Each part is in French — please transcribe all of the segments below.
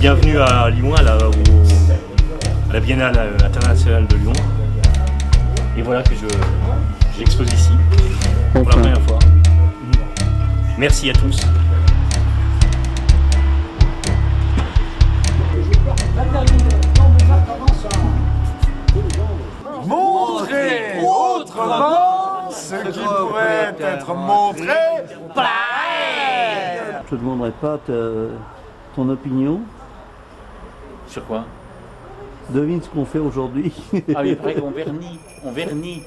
bienvenue à Lyon, à la Biennale internationale de Lyon. Et voilà que j'expose ici pour la première fois. Merci à tous. Montrer autrement ce qui pourrait être montré pareil. Je te demanderai pas ton opinion. Sur quoi? Devine ce qu'on fait aujourd'hui. Ah oui, après on vernit. On vernit.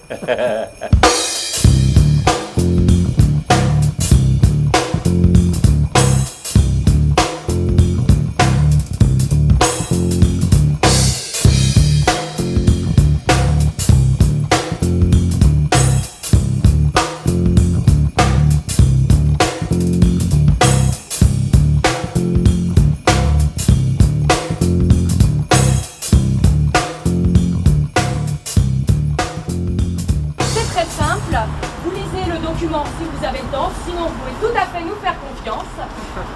Si vous avez le temps, sinon vous pouvez tout à fait nous faire confiance.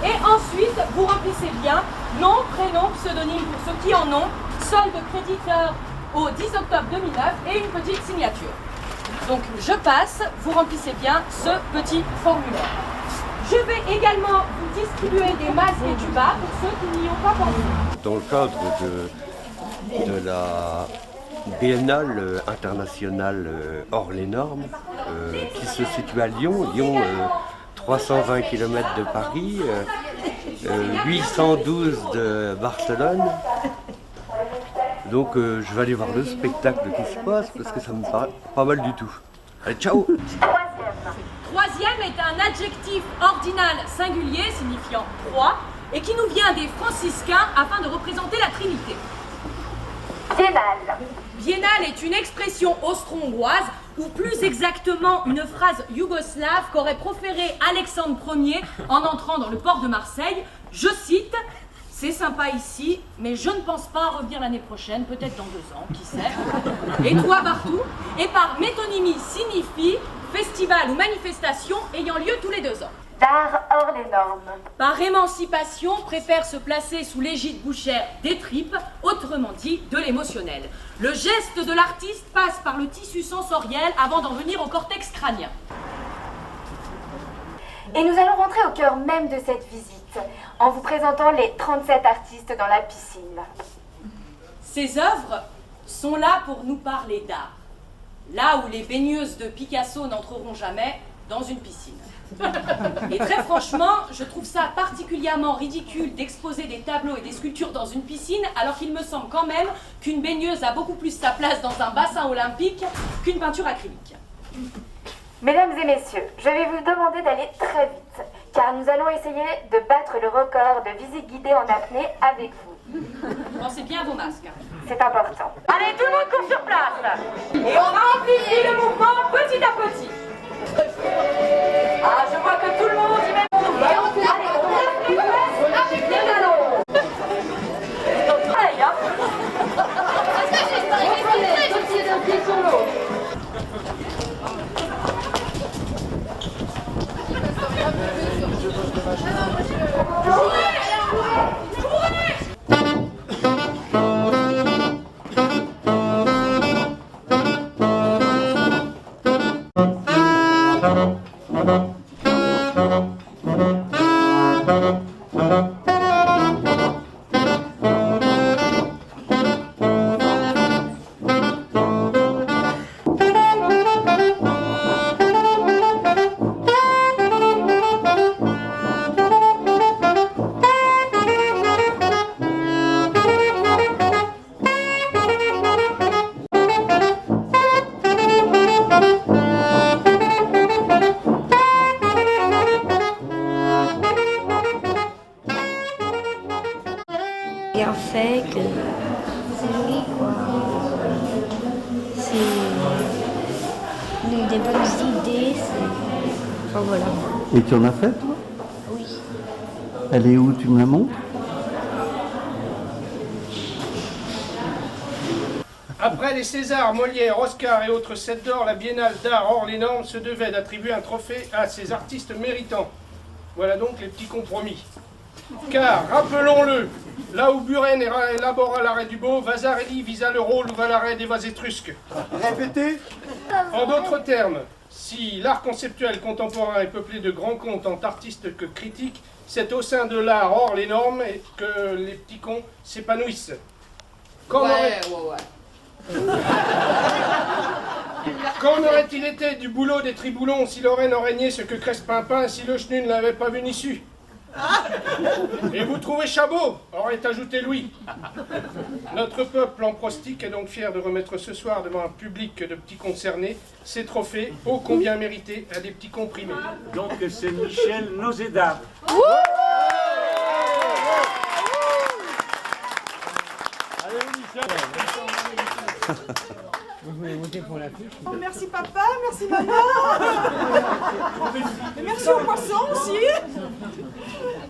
Et ensuite, vous remplissez bien nom, prénom, pseudonyme pour ceux qui en ont, solde créditeur au 10 octobre 2009 et une petite signature. Donc je passe, vous remplissez bien ce petit formulaire. Je vais également vous distribuer des masques et du bas pour ceux qui n'y ont pas pensé. Dans le cadre de la Biennale internationale hors les normes, qui se situe à Lyon, 320 km de Paris, 812 de Barcelone. Donc je vais aller voir le spectacle qui se passe parce que ça me paraît pas mal du tout. Allez, ciao! Troisième est un adjectif ordinal singulier signifiant trois et qui nous vient des franciscains afin de représenter la Trinité. Biennale. Biennale est une expression austro-hongroise, ou plus exactement une phrase yougoslave qu'aurait proférée Alexandre Ier en entrant dans le port de Marseille. Je cite: « C'est sympa ici, mais je ne pense pas revenir l'année prochaine, peut-être dans 2 ans, qui sait. » Et toi partout, et par métonymie signifie festival ou manifestation ayant lieu tous les 2 ans. D'art hors les normes. Par émancipation, préfère se placer sous l'égide bouchère des tripes, autrement dit de l'émotionnel. Le geste de l'artiste passe par le tissu sensoriel avant d'en venir au cortex crânien. Et nous allons rentrer au cœur même de cette visite, en vous présentant les 37 artistes dans la piscine. Ces œuvres sont là pour nous parler d'art. Là où les baigneuses de Picasso n'entreront jamais dans une piscine. Et très franchement, je trouve ça particulièrement ridicule d'exposer des tableaux et des sculptures dans une piscine, alors qu'il me semble quand même qu'une baigneuse a beaucoup plus sa place dans un bassin olympique qu'une peinture acrylique. Mesdames et messieurs, je vais vous demander d'aller très vite, car nous allons essayer de battre le record de visite guidée en apnée avec vous. Pensez bien à vos masques. C'est important. Allez, tout le monde court sur place. Et on amplifie le mouvement petit à petit. Ah, je vois que tout le monde y met son doigt. Allez, on lève les fesses avec les ballons. Pareil, hein. Un pied sur l'autre. bien fait, que c'est joli quoi. C'est des bonnes idées, enfin voilà. Et tu en as fait toi? Oui. Elle est où? Tu me la montres? Après les Césars, Molière, Oscar et autres 7 d'or, la Biennale d'art hors les normes se devait d'attribuer un trophée à ces artistes méritants. Voilà donc les petits compromis. Car, rappelons-le, Là où Buren élabora l'arrêt du beau, Vasarely visa le rôle ou l'arrêt des vases étrusques. Répétez. En d'autres termes, si l'art conceptuel contemporain est peuplé de grands contes tant artistes que critiques, c'est au sein de l'art hors les normes que les petits cons s'épanouissent. Qu'en aurait-il été du boulot des triboulons si Lorraine en régnait ce que Crespin-Pin si le chenu ne l'avait pas vu ni su? Et vous trouvez Chabot, aurait ajouté Louis. Notre peuple en prostique est donc fier de remettre ce soir devant un public de petits concernés ces trophées ô combien mérités à des petits comprimés. Donc c'est Michel Nozeda. Oh, merci papa, merci maman. Et merci aux poissons aussi.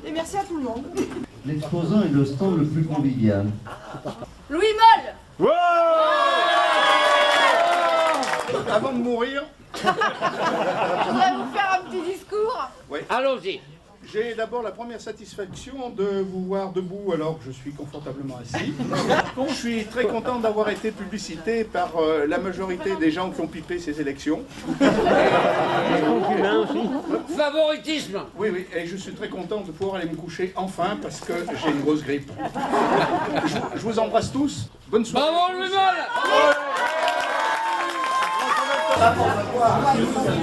Et merci à tout le monde. L'exposant est le stand le plus convivial. Louis Moll. Avant de mourir, Je voudrais vous faire un petit discours. oui. Allons-y. J'ai d'abord la première satisfaction de vous voir debout alors que je suis confortablement assis. Donc, je suis très content d'avoir été publicité par la majorité des gens qui ont pipé ces élections. Favoritisme. Oui, oui, et je suis très content de pouvoir aller me coucher enfin parce que j'ai une grosse grippe. Je vous embrasse tous. Bonne soirée. Bravo Louis Moll.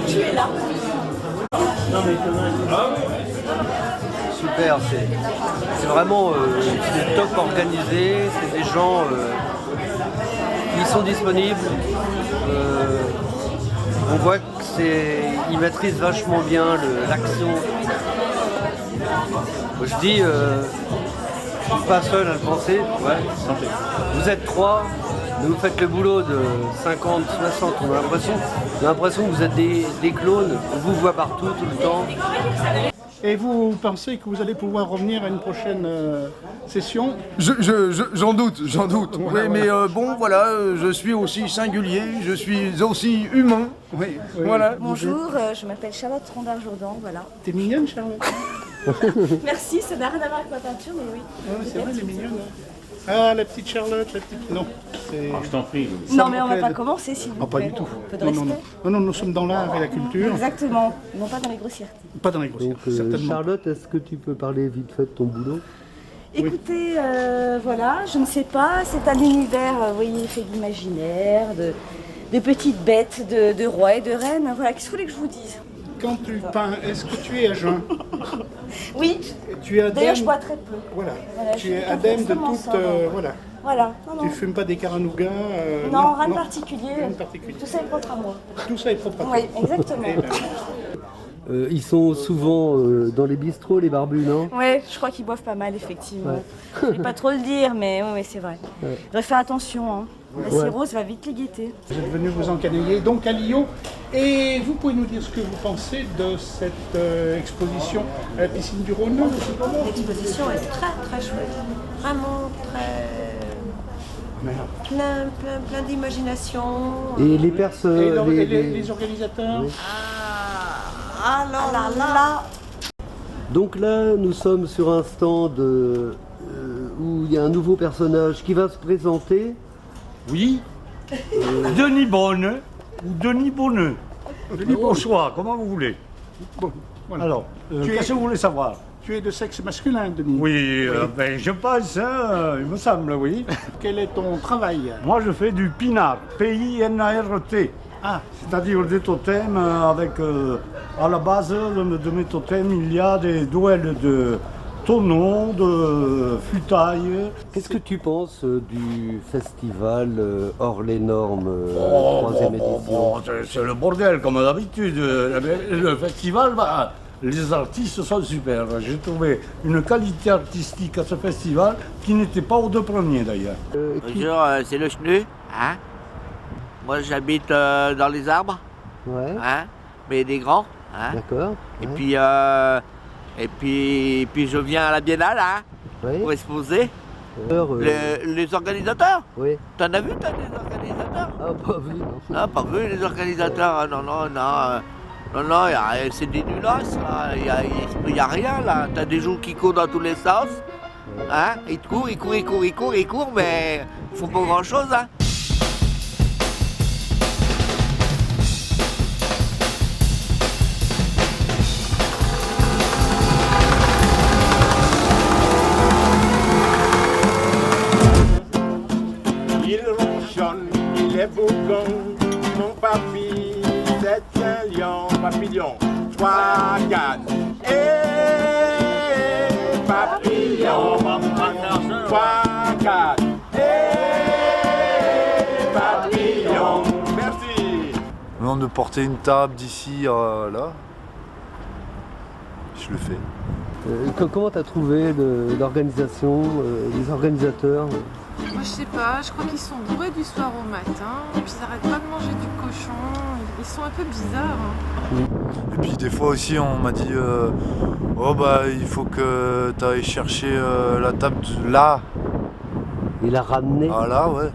Tu es là. Super, c'est vraiment c'est top organisé, c'est des gens qui sont disponibles. On voit qu'ils maîtrisent vachement bien l'action. Je dis, je suis pas seul à le penser. Ouais. Vous êtes 3, vous faites le boulot de 50, 60, on a l'impression que vous êtes des clones, on vous voit partout, tout le temps. Et vous pensez que vous allez pouvoir revenir à une prochaine session? J'en doute. Voilà, Oui, mais bon, voilà, je suis aussi singulier, je suis aussi humain. Oui, Voilà. Bonjour, je m'appelle Charlotte Rondard-Jourdan, voilà. T'es mignonne, Charlotte. Merci, ça n'a rien à voir avec ma peinture, mais oui. Ouais, c'est vrai, elle est mignonne. Ah, la petite Charlotte, la petite... Non, c'est... Je t'en prie. Non, mais on va pas commencer, s'il vous Ah, pas plaît. du tout. Un peu de Non, respect. non, nous sommes dans l'art et la culture. Exactement, non pas dans les grossièretés. Pas dans les grossières, certainement. Charlotte, est-ce que tu peux parler vite fait de ton boulot? Écoutez, voilà, je ne sais pas, c'est un univers, vous voyez, fait d'imaginaire, de petites bêtes, de rois et de reines. Voilà, qu'est-ce que vous voulez que je vous dise? Quand tu peins, est-ce que tu es à jeun? Oui, Tu es adepte... d'ailleurs je bois très peu. Voilà, Voilà, je tu suis es quelqu'un adepte de d'extrêmement toute... sobre. voilà. Voilà, non, Tu non. fumes pas des caranougas Non, rien de particulier. Rien de particulier. Tout ça est propre à moi. Tout ça est propre à toi. Oui, exactement. Eh ben, Ils sont souvent dans les bistrots, les barbus, non? Oui, je crois qu'ils boivent pas mal, effectivement. Je ne vais pas trop le dire, mais oui, c'est vrai. Ouais. Je vais faire attention, hein. La cirrhose va vite les guetter. Vous êtes venu vous encanailler donc à Lyon. Et vous pouvez nous dire ce que vous pensez de cette exposition à la piscine du Rhône? L'exposition est très très chouette. Vraiment très... plein d'imagination. Et les personnes... Et les organisateurs? Oui. Alors là. Donc là, nous sommes sur un stand où il y a un nouveau personnage qui va se présenter. Oui. Denis Bonne ou Denis Bonneux. Au choix, comment vous voulez. Bon, voilà. Alors, Tu qu'est-ce que vous voulez savoir? Tu es de sexe masculin, Denis. Oui, ben, je pense, hein, il me semble, oui. Quel est ton travail? Moi, je fais du pinard, P-I-N-A-R-T. Ah, C'est-à-dire des totems avec, à la base de mes totems, il y a des duels de tonneaux, de futailles. Qu'est-ce que tu penses du festival hors les normes, Oh, 3e édition? c'est le bordel, comme d'habitude. Le festival, bah, les artistes sont super. J'ai trouvé une qualité artistique à ce festival qui n'était pas aux deux premiers d'ailleurs. Bonjour, c'est le chenu. Hein? Moi j'habite dans les arbres, Ouais, hein? Mais des grands. Hein? d'accord. Et ouais. puis je viens à la Biennale hein? Ouais. Pour exposer. Les organisateurs? Oui. T'en as vu toi des organisateurs? Ah, pas vu, non. Non, pas vu les organisateurs. Ah, non, c'est des nulasses là. Il y a rien là. T'as des gens qui courent dans tous les sens. Hein? Il court, mais ils font pas grand-chose, hein? Il ronchonne, il est bougon, mon papy, c'est un lion, papillon, 3, 4, et papillon, 3, 4, et papillon, merci. Non, de porter une table d'ici à là, je le fais. Comment t'as trouvé l'organisation, les organisateurs? Moi je sais pas, je crois qu'ils sont bourrés du soir au matin, et puis ils arrêtent pas de manger du cochon, ils sont un peu bizarres. Et puis des fois aussi on m'a dit oh bah il faut que tu ailles chercher la table là. Il l'a ramené? Ah là ouais.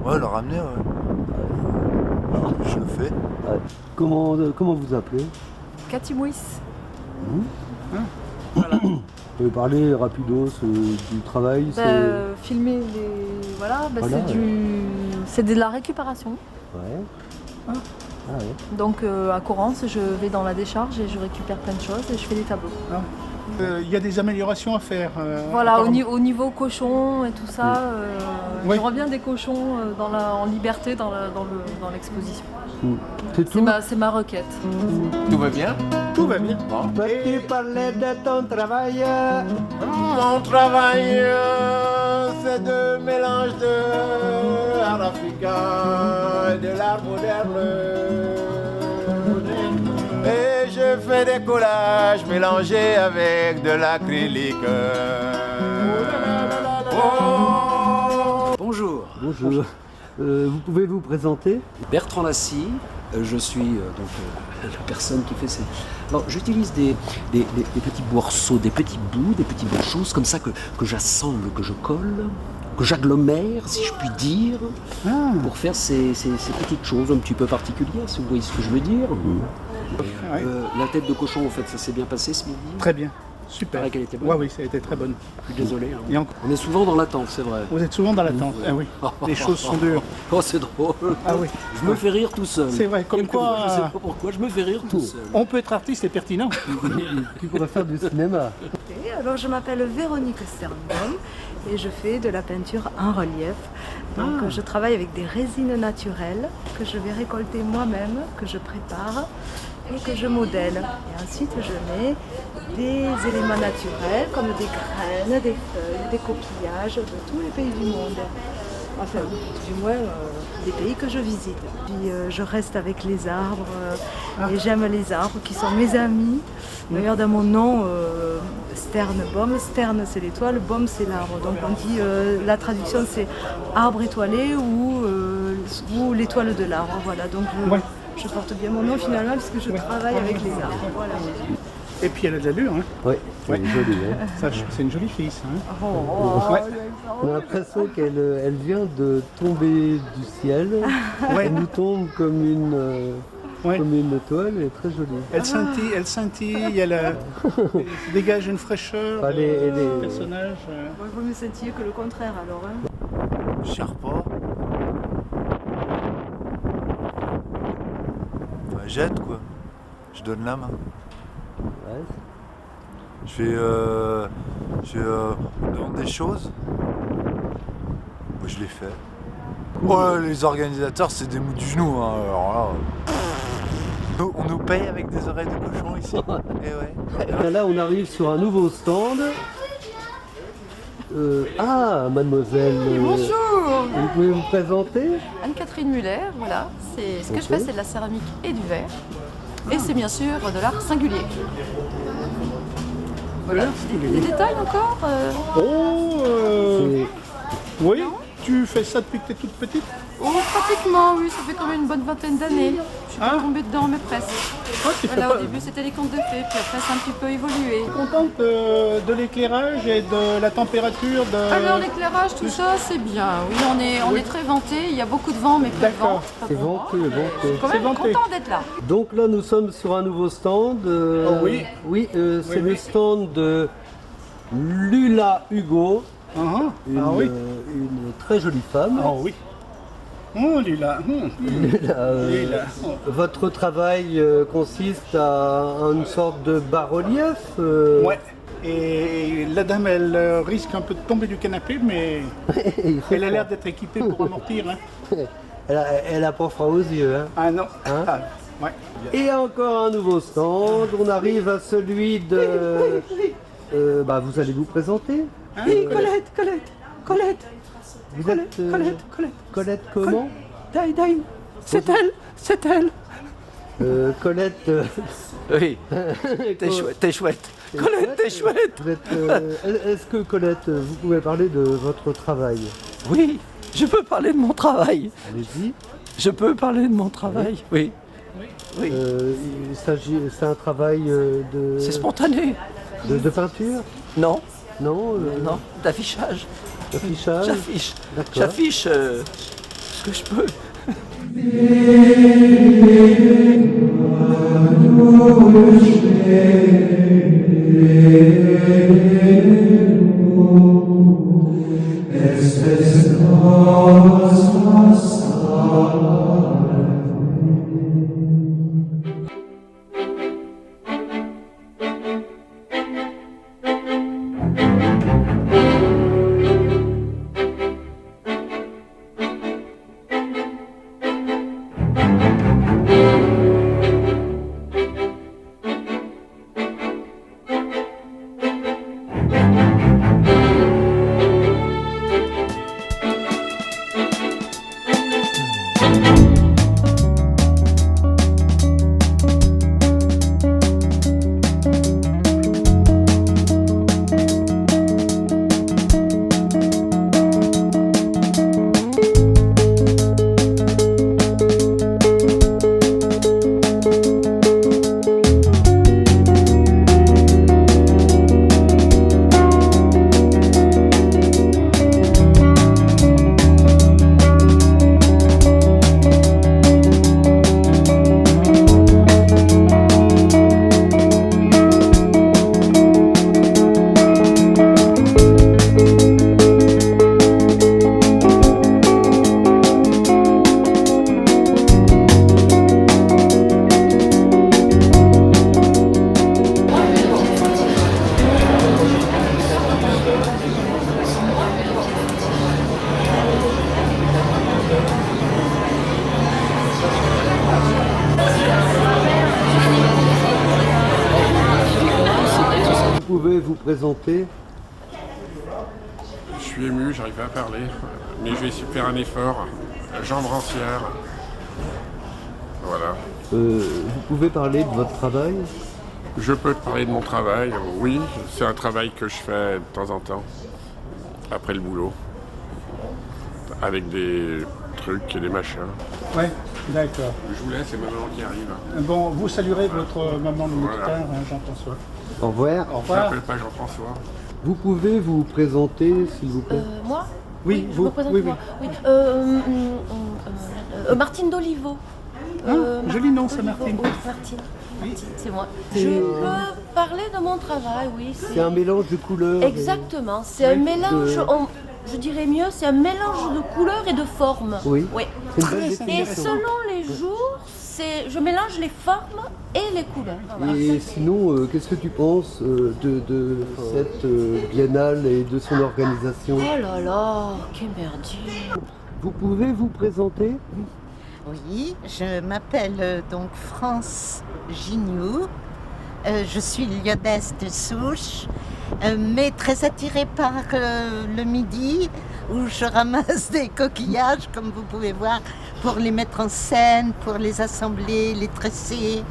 Ouais, il l'a ramené ouais. Je le fais. Comment vous appelez? Cathy Mouis. Voilà. Vous pouvez parler rapidos du travail? Filmer les... Voilà, Voilà, c'est de la récupération. Ouais. Hein. Ah ouais. Donc à Corrence, je vais dans la décharge et je récupère plein de choses et je fais des tableaux. Il y a des améliorations à faire. Voilà, au niveau cochon et tout ça, Oui. je reviens des cochons en liberté dans l'exposition. C'est ma requête. Tout va bien? Tout va bien. Tu parlais de ton travail. Mon travail, c'est de mélange de art africain et de l'art moderne. Et je fais des collages mélangés avec de l'acrylique. Bonjour. Bonjour. Vous pouvez vous présenter? Bertrand Lassie, je suis la personne qui fait ces... Alors j'utilise des petits morceaux, des petits bouts, des petites choses comme ça que j'assemble, que je colle, que j'agglomère, si je puis dire, pour faire ces petites choses un petit peu particulières, si vous voyez ce que je veux dire. La tête de cochon, en fait, ça s'est bien passé ce midi? Très bien. Super. Qu'elle était bonne. Oui, ça a été très bonne. Je suis désolé. Et encore... On est souvent dans l'attente, c'est vrai. Vous êtes souvent dans l'attente. Ah oui. Les choses sont dures. Oh, c'est drôle. Ah oui. Je me fais rire tout seul. C'est vrai. Comme quoi. Je sais pas pourquoi, je me fais rire tout seul. On peut être artiste et pertinent. Tu pourrais faire du cinéma. Alors je m'appelle Véronique Sternbaum et je fais de la peinture en relief. Donc je travaille avec des résines naturelles que je vais récolter moi-même, que je prépare et que je modèle. Et ensuite je mets des éléments naturels comme des graines, des feuilles, des coquillages de tous les pays du monde. Enfin, du moins des pays que je visite. Puis je reste avec les arbres et j'aime les arbres qui sont mes amis. D'ailleurs dans mon nom, Sternbaum, Stern c'est l'étoile, Baum c'est l'arbre. Donc on dit, la traduction c'est arbre étoilé ou l'étoile de l'arbre. Voilà, donc je porte bien mon nom finalement puisque je travaille avec les arbres. Voilà. Et puis elle a de l'allure, hein? Oui, c'est joli. Hein. C'est une jolie fille, ça. Hein? Ouais. On a l'impression qu'elle vient de tomber du ciel. Elle nous tombe comme une étoile, elle est très jolie. Elle scintille, elle dégage une fraîcheur. Le personnage. Il vaut mieux scintiller que le contraire alors. Hein. Je cherche pas. Enfin, jette quoi. Je donne la main. Ouais. Je demande des choses. Moi je les fais. Oh, les organisateurs c'est des mous du genou. Hein. Alors là, on nous paye avec des oreilles de cochon ici. Et ouais. Là on arrive sur un nouveau stand. Mademoiselle. Bonjour. Vous pouvez vous présenter? Anne-Catherine Muller, voilà. Ce que je fais, c'est de la céramique et du verre. Et c'est bien sûr de l'art singulier. Voilà, des détails encore Oui, tu fais ça depuis que tu es toute petite? Oh, pratiquement, oui, ça fait quand même une bonne vingtaine d'années. Je suis pas tombée dedans, mais presque. Voilà, au début, c'était les contes de fées, puis après, ça a un petit peu évolué. Tu es contente de l'éclairage et de la température Alors, l'éclairage, tout ça, c'est bien. Oui, on est très vanté. Il y a beaucoup de vent, mais peu de vent. C'est vanté, Je suis quand même content d'être là. Donc là, nous sommes sur un nouveau stand. oui. Oui, c'est le stand de Lula Hugo. Une, oui. Une très jolie femme. Ah oui. Oh, Lila. Lila, votre travail consiste à une sorte de bas-relief Ouais. Et la dame, elle risque un peu de tomber du canapé, mais elle a l'air d'être équipée pour amortir. Hein. Elle a pas froid aux yeux. Hein. Ah non. Hein? Ouais. Et encore un nouveau stand. On arrive à celui de... vous allez vous présenter. Hein, Colette. Vous êtes... Colette comment? Daim. C'est elle. Colette... Oui, t'es chouette. Colette, t'es chouette. Est-ce que Colette, vous pouvez parler de votre travail? Oui, je peux parler de mon travail. Allez-y. Je peux parler de mon travail, oui. C'est un travail de... C'est spontané. De peinture? Non. Non Non, d'affichage. D'affichage? J'affiche. D'accord. J'affiche ce que je peux. Vous pouvez vous présenter? Je suis ému, j'arrive pas à parler, mais je vais essayer de faire un effort. Jean Brancière. Voilà. Vous pouvez parler de votre travail? Je peux te parler de mon travail, oui. C'est un travail que je fais de temps en temps, après le boulot, avec des trucs et des machins. Ouais, d'accord. Je vous laisse, c'est ma maman qui arrive. Bon, vous saluerez votre maman de Mokhtar, Jean-François. Au revoir. Au revoir. Je m'appelle pas Jean-François. Vous pouvez vous présenter, s'il vous plaît? Moi? Oui, je vous. me présente Oui, moi. Oui. Martine d'Olivo. Joli nom, ça, d'Olivo. Martine. Oui, Martine, c'est moi. Je peux parler de mon travail, oui. C'est un mélange de couleurs. Exactement, c'est un mélange, je dirais mieux, c'est un mélange de couleurs et de formes. Oui. C'est une belle Et définition. selon les jours, je mélange les formes et les couleurs. Voilà. Et sinon, qu'est-ce que tu penses de cette biennale et de son organisation? Oh là là, quel merdier. Vous pouvez vous présenter? Oui, je m'appelle donc France Gignoux. Je suis lyonnaise de souche, mais très attirée par le midi où je ramasse des coquillages, comme vous pouvez voir, pour les mettre en scène, pour les assembler, les tresser.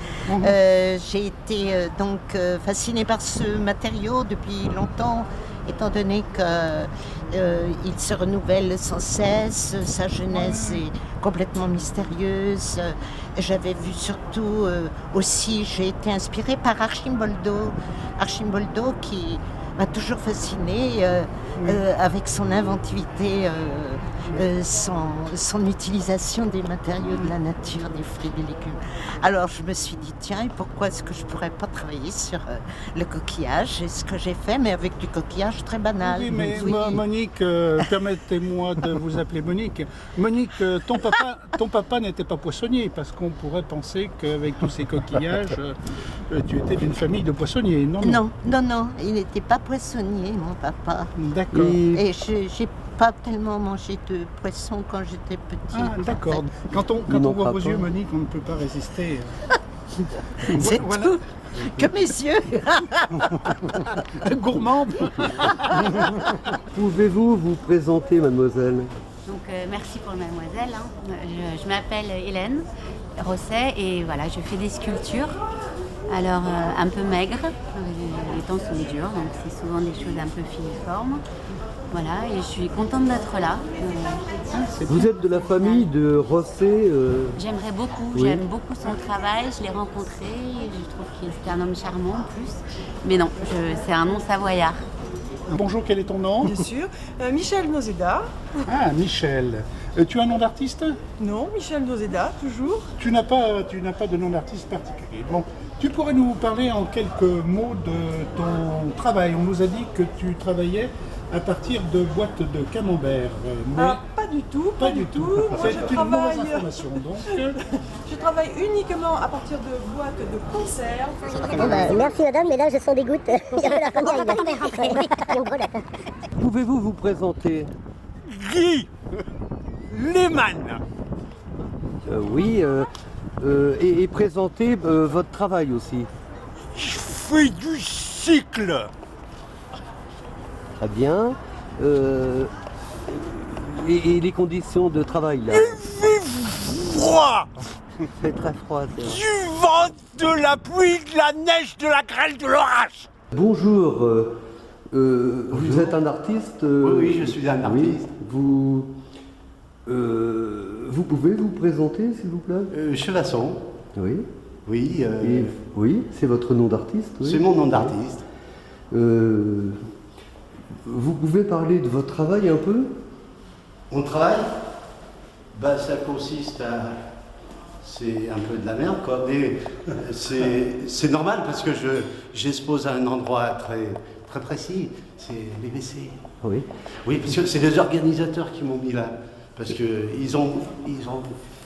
J'ai été donc fascinée par ce matériau depuis longtemps, étant donné qu'il se renouvelle sans cesse, sa genèse est complètement mystérieuse. J'avais vu surtout aussi, j'ai été inspirée par Archimboldo qui m'a toujours fascinée. avec son inventivité, son utilisation des matériaux de la nature, des fruits, des légumes. Alors je me suis dit, tiens, et pourquoi est-ce que je ne pourrais pas travailler sur le coquillage? Et ce que j'ai fait, mais avec du coquillage très banal. Oui, mais Monique, permettez-moi de vous appeler Monique. Monique, ton papa n'était pas poissonnier, parce qu'on pourrait penser qu'avec tous ces coquillages, tu étais d'une famille de poissonniers, non? Non, il n'était pas poissonnier, mon papa. D'accord. Et j'ai pas tellement mangé de poisson quand j'étais petite. Ah, d'accord. Quand on voit vos yeux, Monique, on ne peut pas résister. C'est tout. Que mes yeux. Gourmande. Pouvez-vous vous présenter, mademoiselle? Donc merci pour le mademoiselle. Je m'appelle Hélène Rosset et voilà, je fais des sculptures. Alors un peu maigres, les temps sont durs, donc c'est souvent des choses un peu filiformes. Voilà, et je suis contente d'être là. Vous êtes de la famille de Rosset J'aimerais beaucoup, oui. J'aime beaucoup son travail, je l'ai rencontré, et je trouve qu'il est un homme charmant en plus. Mais non, c'est un nom savoyard. Bonjour, quel est ton nom? Bien sûr, Michel Nozeda. Ah, Michel. Tu as un nom d'artiste? Non, Michel Nozeda, toujours. Tu n'as pas de nom d'artiste particulier. Bon, tu pourrais nous parler en quelques mots de ton travail. On nous a dit que tu travaillais à partir de boîtes de camembert. Mais pas du tout, pas du tout. C'est une mauvaise information. Donc, je travaille uniquement à partir de boîtes de conserve. Merci madame, mais là je sens des gouttes. Pouvez-vous vous présenter? Guy Lehmann. Oui, et présenter votre travail aussi. Je fais du cycle. Très bien. Et les conditions de travail là? Froid. C'est très froid. Du vent, de la pluie, de la neige, de la grêle, de l'orage. Bonjour. Vous êtes un artiste? Oui, je suis un artiste. Oui. Vous pouvez vous présenter, s'il vous plaît? Chevasson. Oui. Oui. Oui, c'est votre nom d'artiste? Oui. C'est mon nom d'artiste. Vous pouvez parler de votre travail un peu? Mon travail, ça consiste à... C'est un peu de la merde, quoi, mais c'est normal parce que j'expose à un endroit très, très précis. C'est les WC. Oui. Oui, parce que c'est les organisateurs qui m'ont mis là. Parce qu'ils se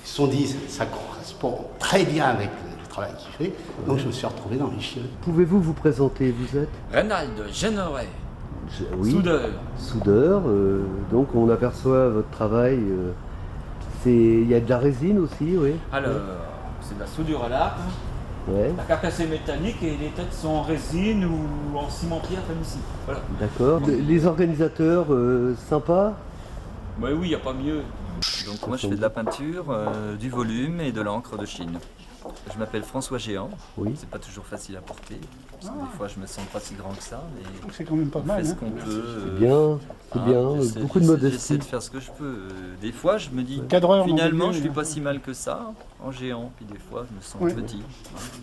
sont dit ça correspond très bien avec le travail qu'il fait. Donc je me suis retrouvé dans les chiottes. Pouvez-vous vous présenter? Vous êtes? Reynald Géneret. Oui. Soudeur. Soudeur. Donc on aperçoit votre travail. Il y a de la résine aussi, oui. Alors, c'est de la soudure à l'arc. Ouais. La carcasse est métallique et les têtes sont en résine ou en ciment-pierre comme ici. Voilà. D'accord. Les organisateurs, sympas? Oui, il n'y a pas mieux. Donc moi je fais de la peinture, du volume et de l'encre de Chine. Je m'appelle François Géant, oui. C'est pas toujours facile à porter, parce que des fois je me sens pas si grand que ça, mais c'est quand même pas mal. On fait ce qu'on peut. C'est bien, beaucoup de modestie. J'essaie de faire ce que je peux. Des fois je me dis, Cadreur, finalement je suis pas si mal que ça en géant, puis des fois je me sens petit.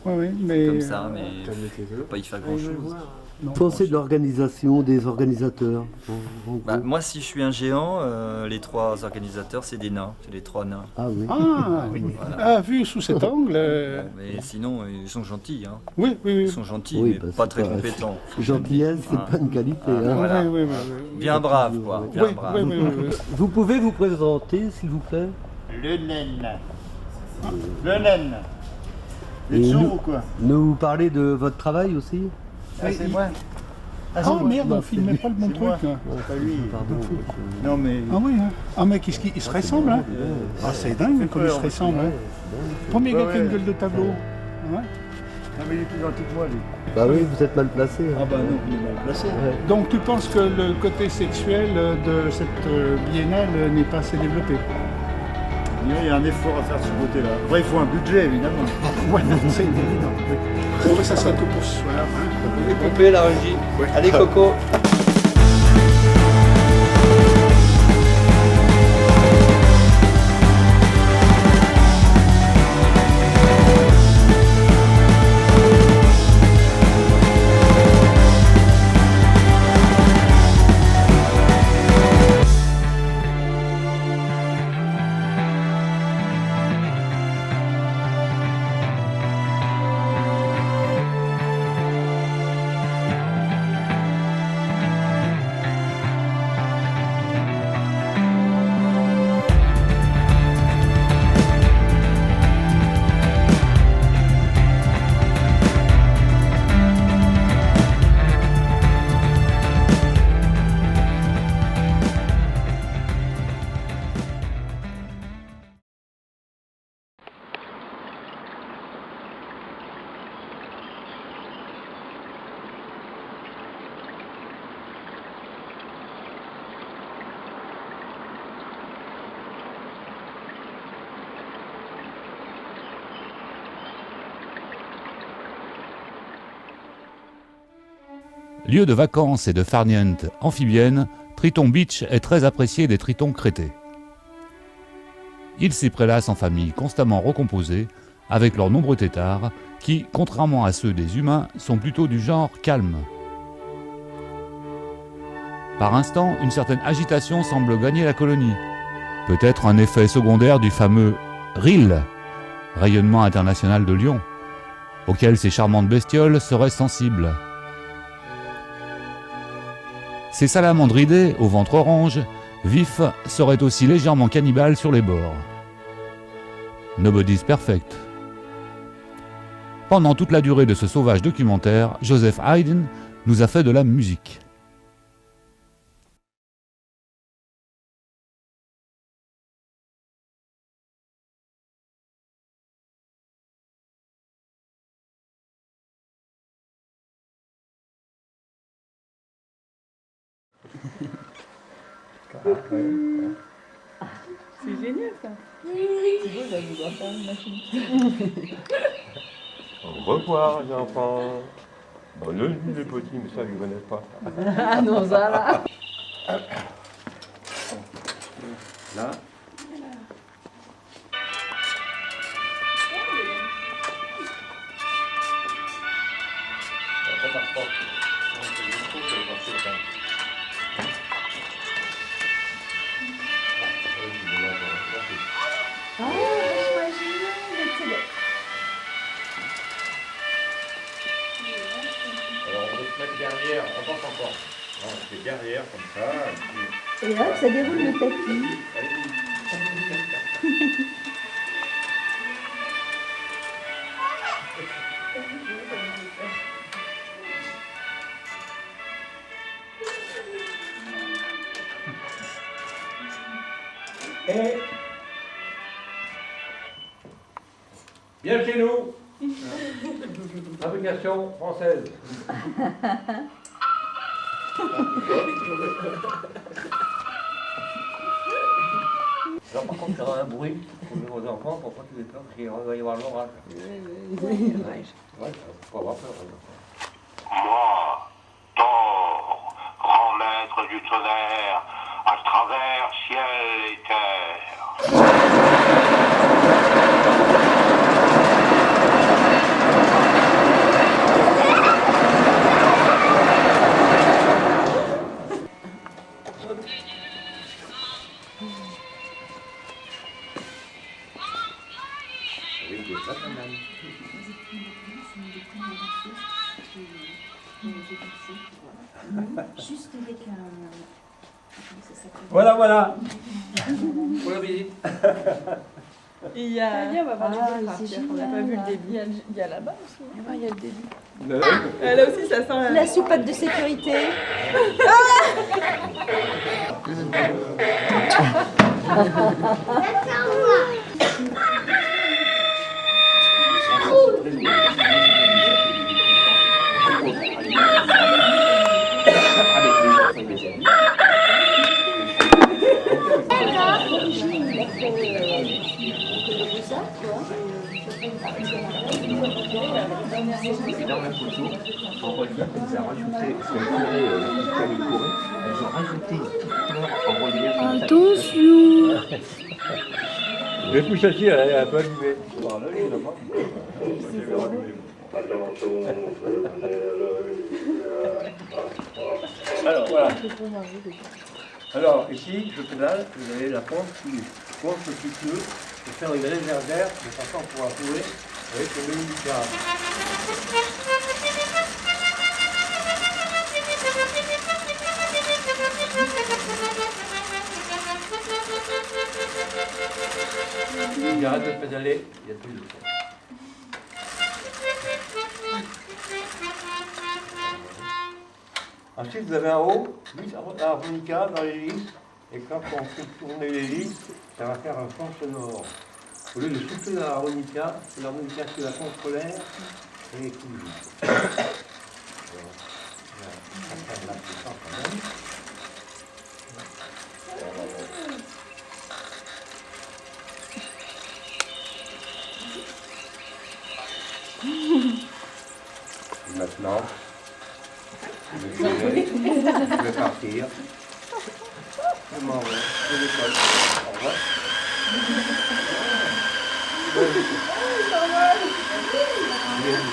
Oui, mais... Comme ça, mais je peux pas y faire grand chose. Pensez de l'organisation, des organisateurs. Moi, si je suis un géant, les trois organisateurs, c'est des nains, c'est les trois nains. Ah oui. Ah, voilà. Vu sous cet angle. Mais sinon, ils sont gentils. Hein. Oui. Ils sont gentils, mais pas très compétents. Gentillesse, c'est pas une qualité. Hein. Voilà. Oui. Bien brave, quoi. Bien brave. Oui. Vous pouvez vous présenter, s'il vous plaît? Le naine. Le naine. Ou quoi? Nous parler de votre travail aussi? C'est moi. Oh merde, on filmait pas le bon truc. Pas lui. Pardon. Non mais... Ah oui, hein. Ah mais qu'est-ce qu'il se ressemble, hein? Ah c'est dingue comme il se ressemble, hein. Premier gars qui a une gueule de tableau. Ouais. Non mais il est plus gentil que moi, lui. Bah oui, vous êtes mal placé. Hein. Ah bah non, il est mal placé. Ouais. Donc tu penses que le côté sexuel de cette biennale n'est pas assez développé? Il y a un effort à faire de ce côté-là. Après, il faut un budget, évidemment. Ouais, c'est évident. Oui. Ça sera tout pour ce soir. Hein. Coupez la régie. Ouais. Allez, Coco. Lieu de vacances et de farniente amphibienne, Triton Beach est très apprécié des tritons crétés. Ils s'y prélassent en famille constamment recomposée, avec leurs nombreux têtards, qui, contrairement à ceux des humains, sont plutôt du genre calme. Par instant, une certaine agitation semble gagner la colonie. Peut-être un effet secondaire du fameux RIL, rayonnement international de Lyon, auquel ces charmantes bestioles seraient sensibles. Ces salamandridés, au ventre orange, vifs, seraient aussi légèrement cannibales sur les bords. Nobody's perfect. Pendant toute la durée de ce sauvage documentaire, Joseph Haydn nous a fait de la musique. C'est génial ça. C'est beau, j'avoue, on va faire une machine. Au revoir les enfants. Bonne nuit les petits, mais ça je ne connais pas. Ah non, ça là. Là. Ah, j'imagine, c'est bon. Alors on peut se mettre derrière, on pense encore. Non, on fait derrière comme ça. Et hop, ça déroule le tapis. Et bien chez nous. Fabrication française. Alors par contre, il y aura un bruit pour vos enfants pour pas qu'ils aient peur qu'il va y avoir l'orage. Ouais, faut avoir peur. Moi, Thor, grand maître du tonnerre, à travers ciel et terre. Juste avec un... Voilà, voilà. Pour la visite. Il y a... on va voir Ah, les c'est Pierre, génial. on n'a pas vu le début. Il y a là-bas aussi. Ah, il y a le début. Là aussi, ça sent La soupape de sécurité. Dans la photo, on voit bien qu'elles ont rajouté, parce qu'elles couraient, elles ont rajouté une petite en relief. Attention. Mais plus celle-ci, elle est un peu allumée. Alors voilà. Alors ici, je pédale, vous avez la pompe qui pompe le petit pneu pour faire une réserve d'air de façon à pouvoir jouer avec le menu du câble. Il arrête de pédaler, il n'y a plus de son. Ensuite, vous avez en haut 10 harmonicas dans l'hélice, et quand on fait tourner l'hélice, ça va faire un son sonore. Au lieu de souffler dans l'harmonica, c'est l'harmonica qui la contre-l'air et qui joue. Maintenant, vous Je vais partir. Je m'en vais. Je vais l'école. Au revoir. Vous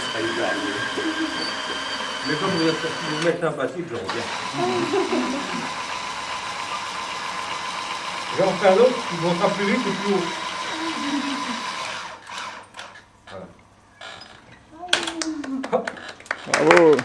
serez égaré. Mais comme vous m'êtes sympathique, je reviens. J'en fais un autre qui montera plus vite et plus haut. Voilà. Bravo.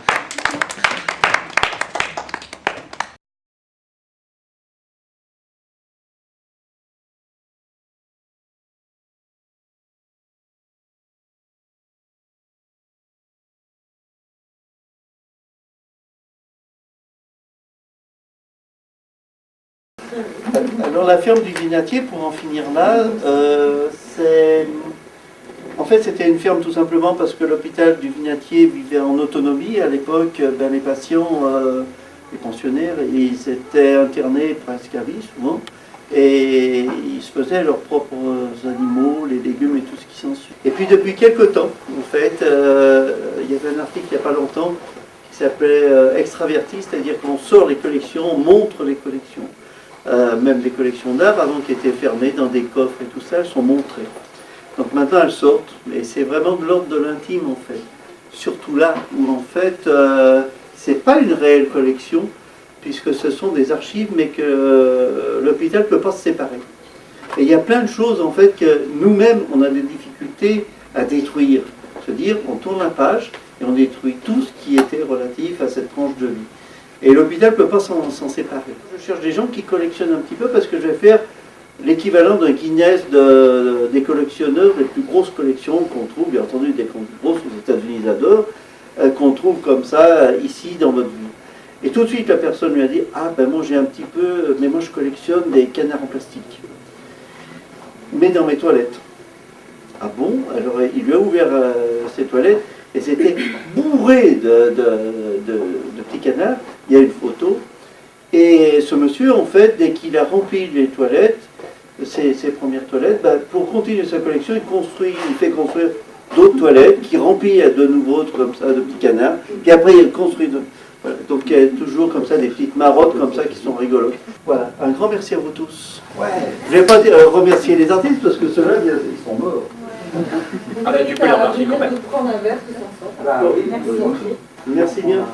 Alors la ferme du Vinatier, pour en finir là, en fait c'était une ferme tout simplement parce que l'hôpital du Vinatier vivait en autonomie. À l'époque, les patients, les pensionnaires, ils étaient internés presque à vie souvent, et ils se faisaient leurs propres animaux, les légumes et tout ce qui s'ensuit. Et puis depuis quelques temps, en fait, il y avait un article il n'y a pas longtemps qui s'appelait Extraverti, c'est-à-dire qu'on sort les collections, on montre les collections. Même des collections d'art, avant qui étaient fermées dans des coffres et tout ça, elles sont montrées. Donc maintenant elles sortent, et c'est vraiment de l'ordre de l'intime en fait. Surtout là où en fait c'est pas une réelle collection, puisque ce sont des archives, mais que l'hôpital ne peut pas se séparer. Et il y a plein de choses en fait que nous-mêmes on a des difficultés à détruire. C'est-à-dire on tourne la page et on détruit tout ce qui était relatif à cette tranche de vie. Et l'hôpital ne peut pas s'en séparer. Je cherche des gens qui collectionnent un petit peu parce que je vais faire l'équivalent d'un Guinness des collectionneurs, des plus grosses collections qu'on trouve, bien entendu des plus grosses aux États-Unis, ils adorent, qu'on trouve comme ça ici dans votre ville. Et tout de suite la personne lui a dit « Ah ben moi j'ai un petit peu, mais moi je collectionne des canards en plastique. Mais dans mes toilettes. » Ah bon? Alors il lui a ouvert ses toilettes. Et c'était bourré de petits canards. Il y a une photo. Et ce monsieur, en fait, dès qu'il a rempli les toilettes, ses premières toilettes, pour continuer sa collection, il fait construire d'autres toilettes, qui remplit de nouveau comme ça de petits canards. Puis après, il construit d'autres. Voilà. Donc il y a toujours comme ça des petites marottes comme ça qui sont rigolotes. Voilà. Un grand merci à vous tous. Ouais. Je ne vais pas remercier les artistes parce que ceux-là, ils sont morts. Ah ben tu peux les remercier quand même. Prendre un verre tous ensemble. Merci bien.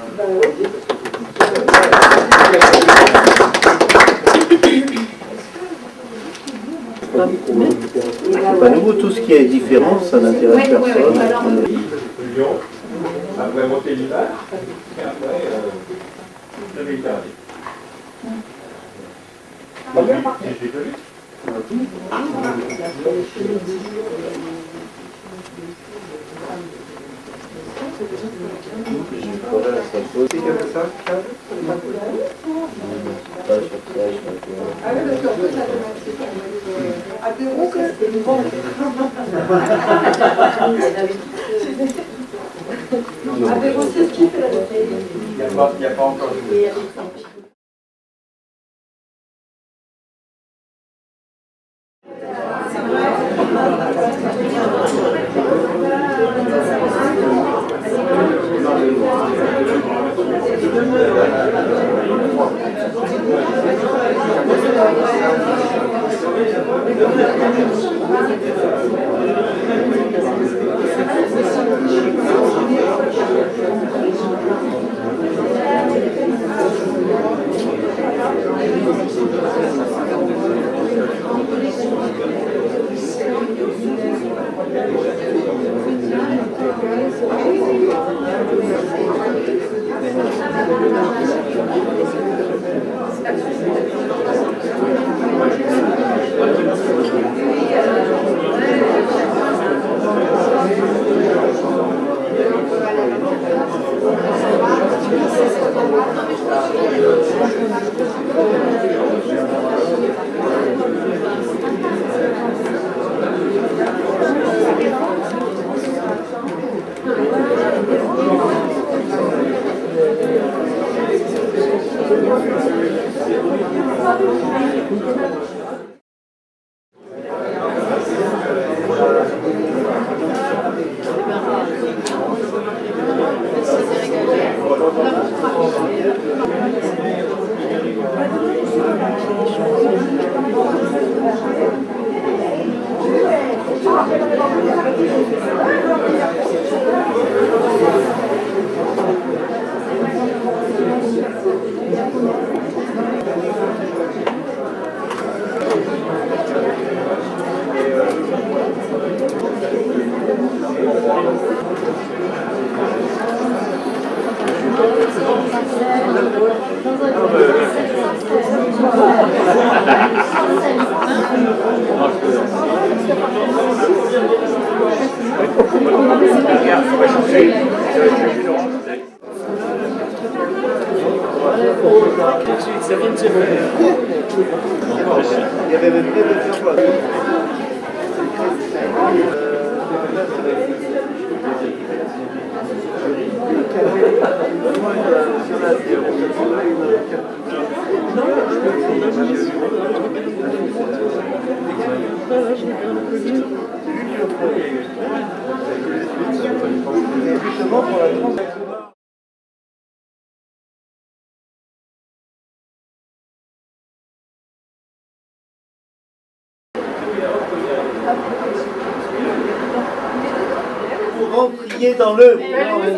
Nous, tout ce qui est différent, ça n'intéresse personne. Après monter l'hiver, et après, je vais y garder. J'ai connu. Il n'y a pas encore joué. Il y avait même pas de faire quoi. Justement pour la transaction. Pour rentrier dans l'œuvre,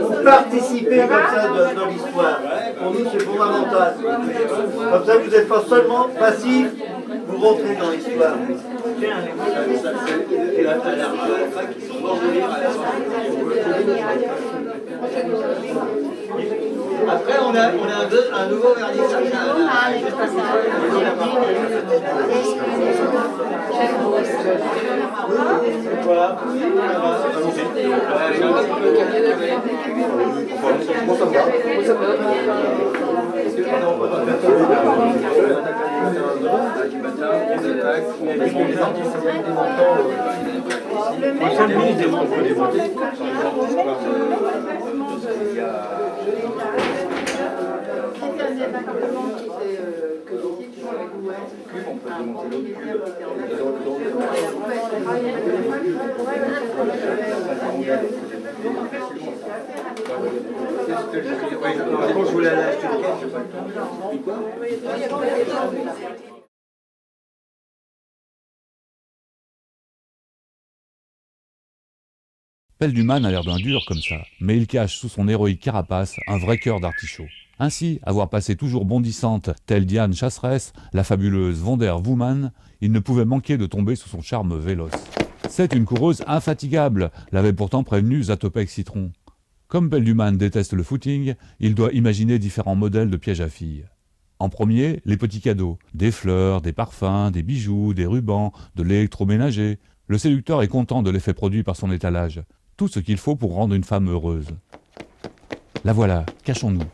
pour participer comme ça dans l'histoire. Pour nous, c'est fondamental. Comme ça, vous n'êtes pas seulement passif, vous rentrez dans l'histoire. Après, on a un nouveau vernissage. Voilà. Je voulais aller acheter le caisse, je pas le temps. Pelduman a l'air d'un dur comme ça, mais il cache sous son héroïque carapace un vrai cœur d'artichaut. Ainsi, avoir passé toujours bondissante, telle Diane Chasseresse, la fabuleuse Wonder Woman, il ne pouvait manquer de tomber sous son charme véloce. C'est une coureuse infatigable, l'avait pourtant prévenu Zatopek Citron. Comme Pelduman déteste le footing, il doit imaginer différents modèles de pièges à filles. En premier, les petits cadeaux, des fleurs, des parfums, des bijoux, des rubans, de l'électroménager. Le séducteur est content de l'effet produit par son étalage. Tout ce qu'il faut pour rendre une femme heureuse. La voilà, cachons-nous.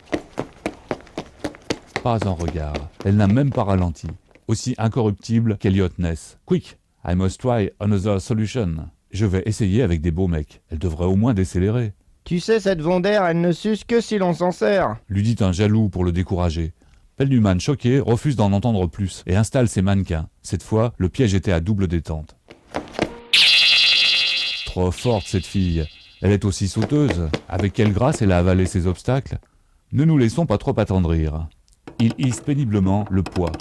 Pas un regard, elle n'a même pas ralenti. Aussi incorruptible qu'Eliot Ness. Quick, I must try another solution. Je vais essayer avec des beaux mecs, elle devrait au moins décélérer. Tu sais, cette Wonder, elle ne suce que si l'on s'en sert. Lui dit un jaloux pour le décourager. Pelduman, choqué, refuse d'en entendre plus et installe ses mannequins. Cette fois, le piège était à double détente. Trop forte cette fille. Elle est aussi sauteuse. Avec quelle grâce elle a avalé ses obstacles. Ne nous laissons pas trop attendrir. Il hisse péniblement le poids.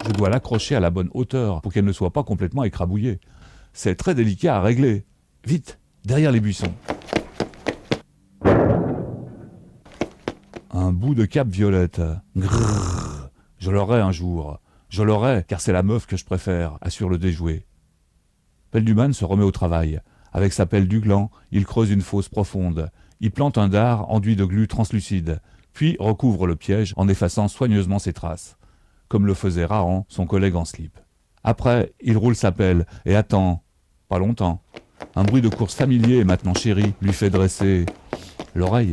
Je dois l'accrocher à la bonne hauteur pour qu'elle ne soit pas complètement écrabouillée. C'est très délicat à régler. Vite, derrière les buissons. Un bout de cape violette. Grrr. Je l'aurai un jour. Je l'aurai, car c'est la meuf que je préfère, assure le déjoué. Pelduman se remet au travail. Avec sa pelle du gland, il creuse une fosse profonde. Il plante un dard enduit de glu translucide, puis recouvre le piège en effaçant soigneusement ses traces, comme le faisait Rahan, son collègue en slip. Après, il roule sa pelle et attend. Pas longtemps. Un bruit de course familier et maintenant chéri lui fait dresser l'oreille.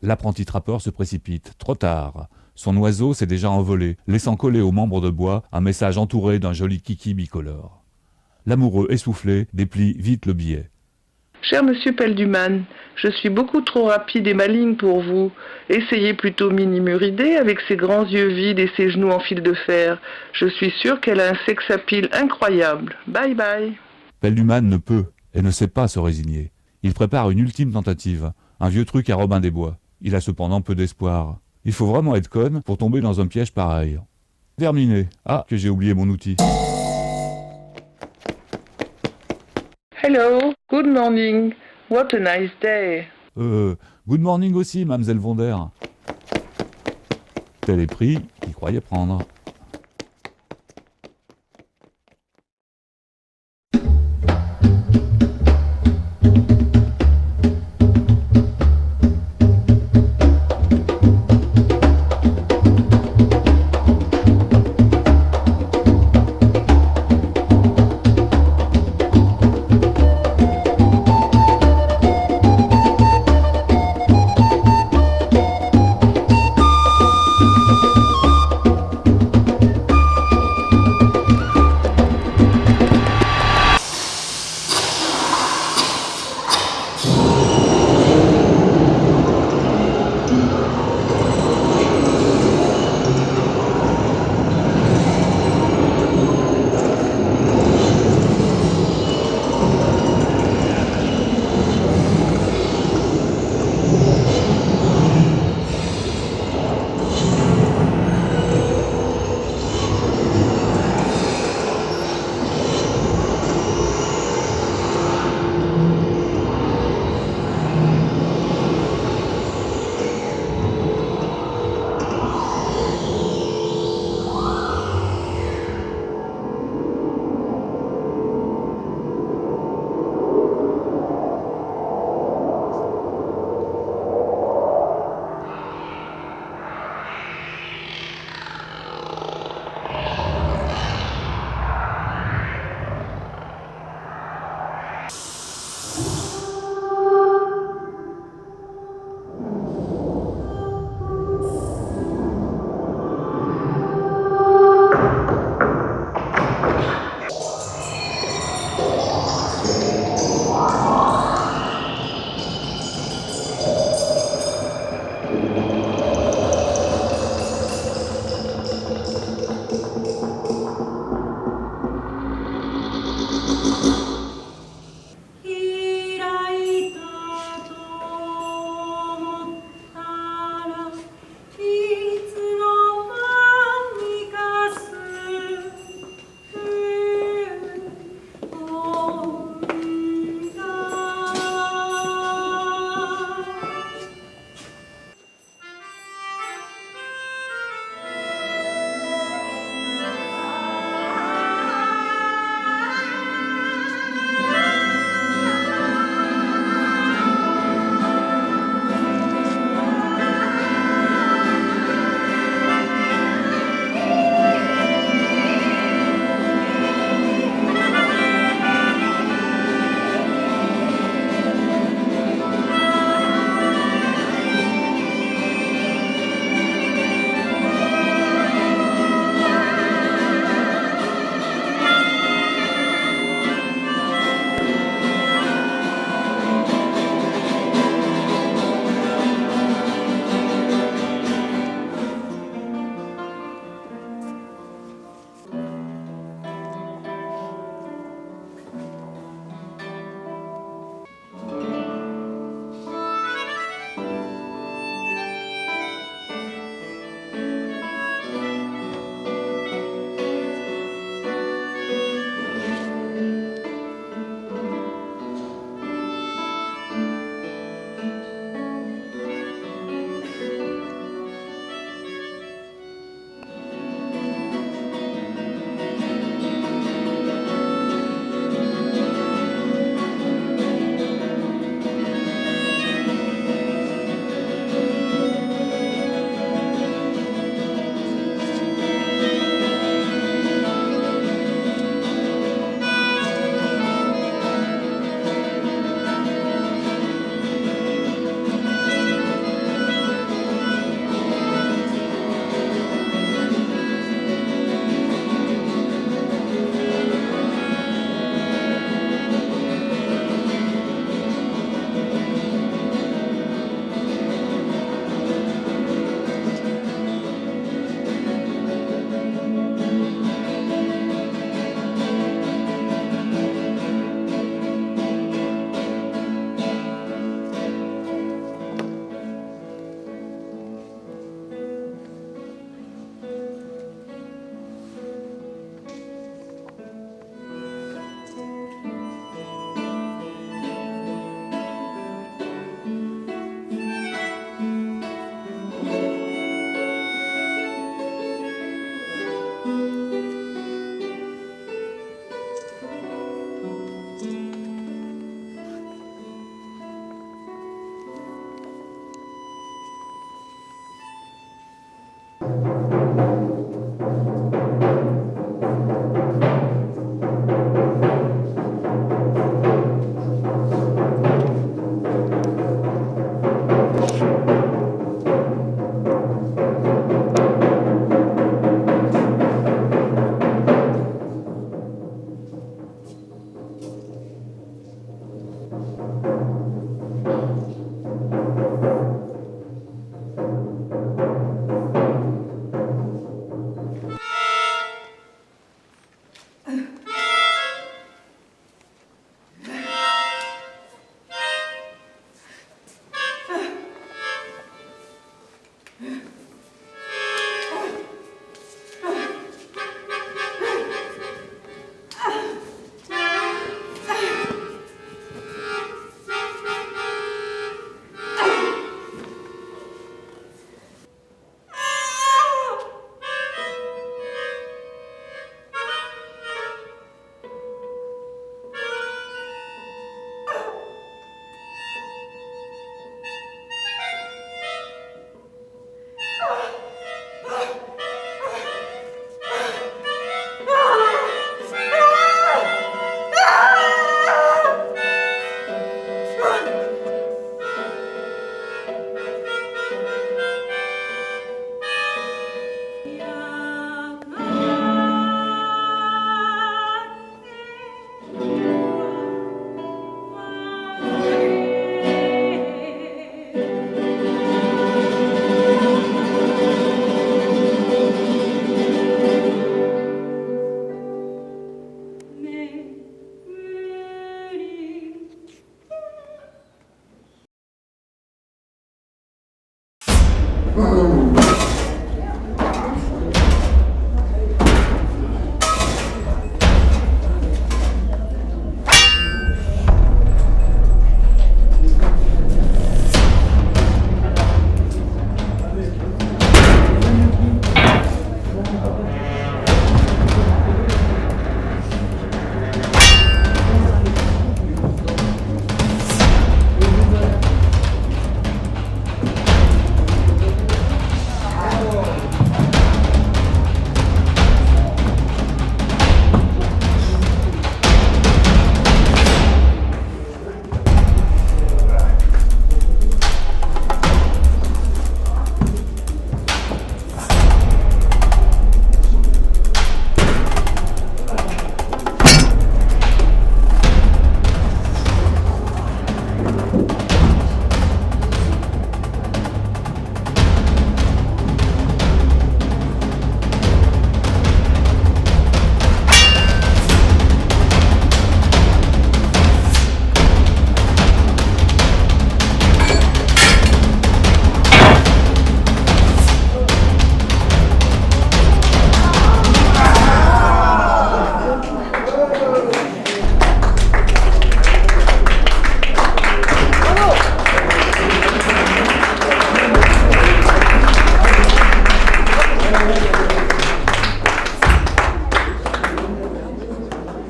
L'apprenti trappeur se précipite, trop tard. Son oiseau s'est déjà envolé, laissant coller aux membres de bois un message entouré d'un joli kiki bicolore. L'amoureux essoufflé déplie vite le billet. Cher monsieur Pelduman, je suis beaucoup trop rapide et maligne pour vous. Essayez plutôt Minnie Muridé avec ses grands yeux vides et ses genoux en fil de fer. Je suis sûr qu'elle a un sex appeal incroyable. Bye bye. Pelduman ne peut et ne sait pas se résigner. Il prépare une ultime tentative, un vieux truc à Robin des Bois. Il a cependant peu d'espoir. Il faut vraiment être conne pour tomber dans un piège pareil. Terminé. Ah, que j'ai oublié mon outil. Hello, good morning. What a nice day. Good morning aussi, mademoiselle Vonder. Tel est prix qu'il croyait prendre.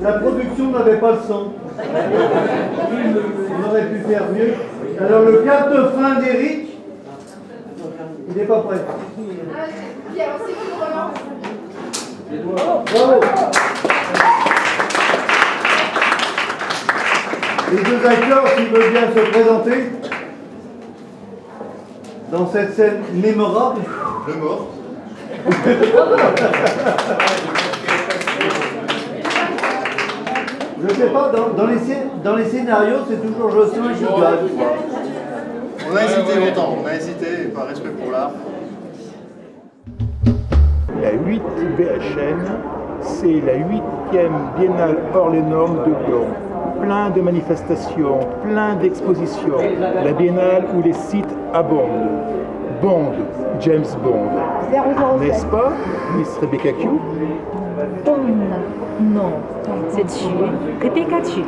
La production n'avait pas le son. On aurait pu faire mieux. Alors le cap de fin d'Éric, il n'est pas prêt. Bravo. Les deux acteurs, s'ils veulent bien se présenter dans cette scène mémorable. Le mort. Je sais pas, dans les scénarios, c'est toujours Jocelyn qui gagne. On a hésité longtemps, on a hésité, par respect pour l'art. La 8 BHN, c'est la 8e Biennale hors les normes de Gand. Plein de manifestations, plein d'expositions. La biennale où les sites abondent. Bond, James Bond. N'est-ce pas, Miss Rebecca Q? Non, c'est tu. Rebecca Q.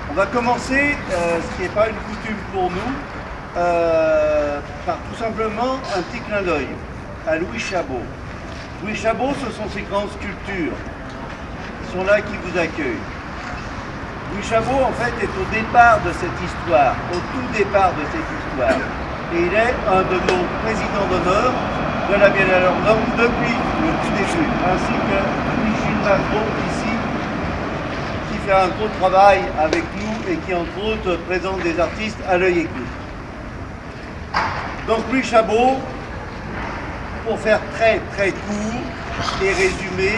On va commencer, ce qui n'est pas une coutume pour nous, par tout simplement un petit clin d'œil à Louis Chabot. Louis Chabot, ce sont ces grandes sculptures qui sont là, qui vous accueillent. Louis Chabot, en fait, est au départ de cette histoire, au tout départ de cette histoire. Et il est un de nos présidents d'honneur de la Biennale hors normes depuis le tout début, ainsi que Louis-Gilles Masbon, ici, qui fait un gros travail avec nous et qui, entre autres, présente des artistes à l'œil écoute. Donc Louis Chabot, pour faire très très court et résumé,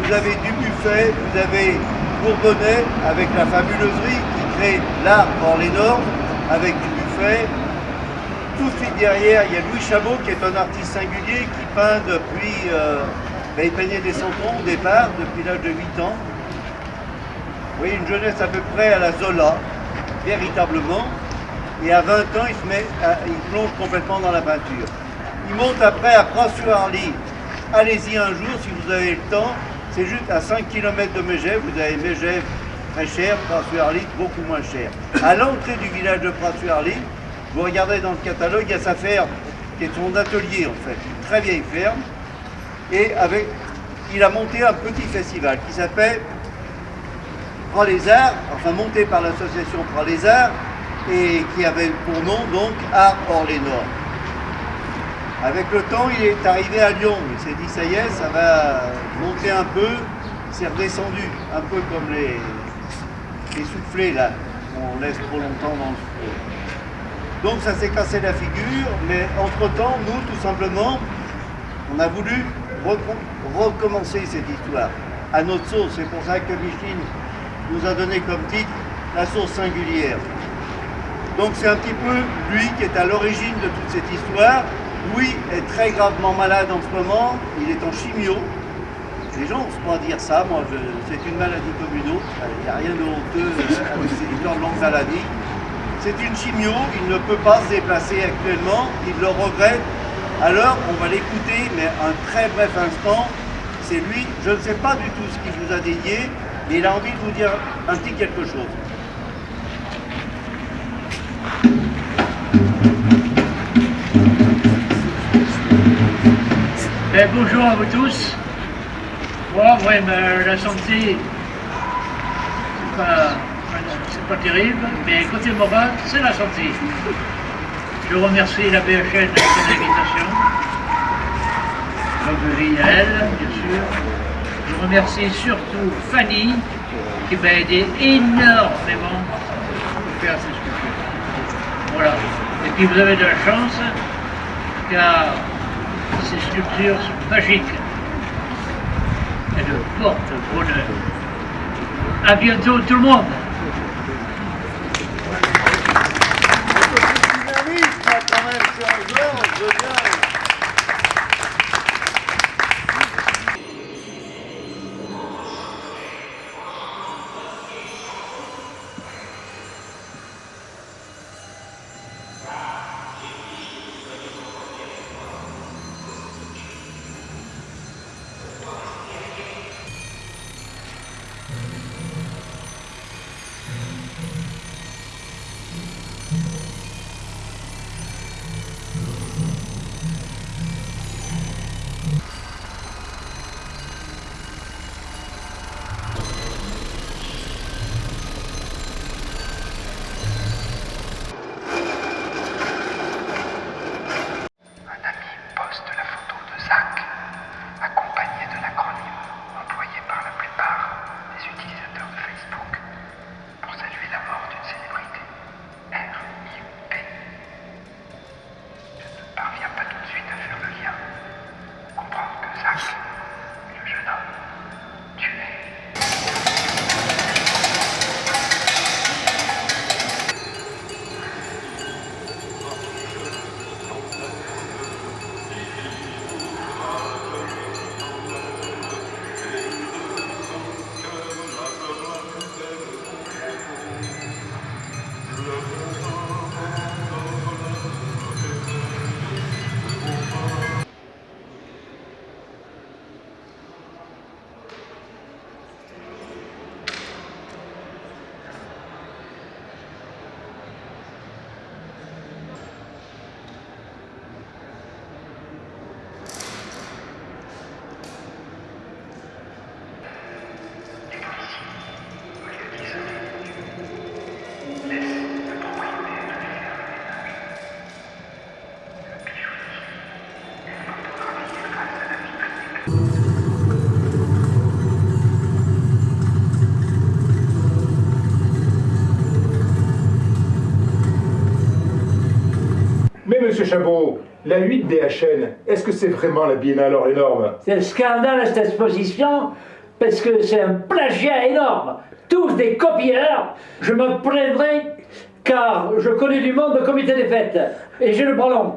vous avez Dubuffet, vous avez Bourbonnais avec la fabuleserie qui crée l'art hors les normes avec Dubuffet. Tout de suite derrière, il y a Louis Chabot qui est un artiste singulier qui peint depuis, il peignait des centons au départ, depuis l'âge de 8 ans. Vous voyez, une jeunesse à peu près à la Zola, véritablement. Et à 20 ans, il plonge complètement dans la peinture. Il monte après à Pras-sur-Arly. Allez-y un jour si vous avez le temps. C'est juste à 5 km de Megève. Vous avez Megève très cher, Pras-sur-Arly beaucoup moins cher. À l'entrée du village de Pras-sur-Arly, vous regardez dans le catalogue, il y a sa ferme, qui est son atelier en fait. Une très vieille ferme. Et il a monté un petit festival qui s'appelle Pras les Arts, enfin monté par l'association Pras les Arts, et qui avait pour nom donc Art hors les normes. Avec le temps, il est arrivé à Lyon, il s'est dit ça y est, ça va monter un peu, c'est redescendu, un peu comme les soufflets là, qu'on laisse trop longtemps dans le feu. Donc ça s'est cassé la figure, mais entre-temps, nous, tout simplement, on a voulu recommencer cette histoire à notre sauce. C'est pour ça que Micheline nous a donné comme titre La source singulière. Donc c'est un petit peu lui qui est à l'origine de toute cette histoire. Louis est très gravement malade en ce moment, il est en chimio. Les gens n'osent pas dire ça, moi c'est une maladie comme une autre, il n'y a rien de honteux avec ces histoires de longue maladie. C'est une chimio, il ne peut pas se déplacer actuellement, il le regrette. Alors on va l'écouter, mais un très bref instant. C'est lui, je ne sais pas du tout ce qu'il vous a dédié, mais il a envie de vous dire un petit quelque chose. Bonjour à vous tous. Moi, la santé, c'est pas terrible, mais côté moral, c'est la santé. Je remercie la BHN de son invitation. Donc Riel, bien sûr. Je remercie surtout Fanny, qui m'a aidé énormément pour faire ces sculptures. Voilà. Et puis vous avez de la chance, car ces sculptures sont magiques. Elles portent bonheur. À bientôt tout le monde. Chabot, la 8 BHN, est-ce que c'est vraiment la Biennale hors les normes? C'est un scandale cette exposition, parce que c'est un plagiat énorme. Tous des copieurs. Je me plaindrai car je connais du monde au comité des fêtes et j'ai le bras long.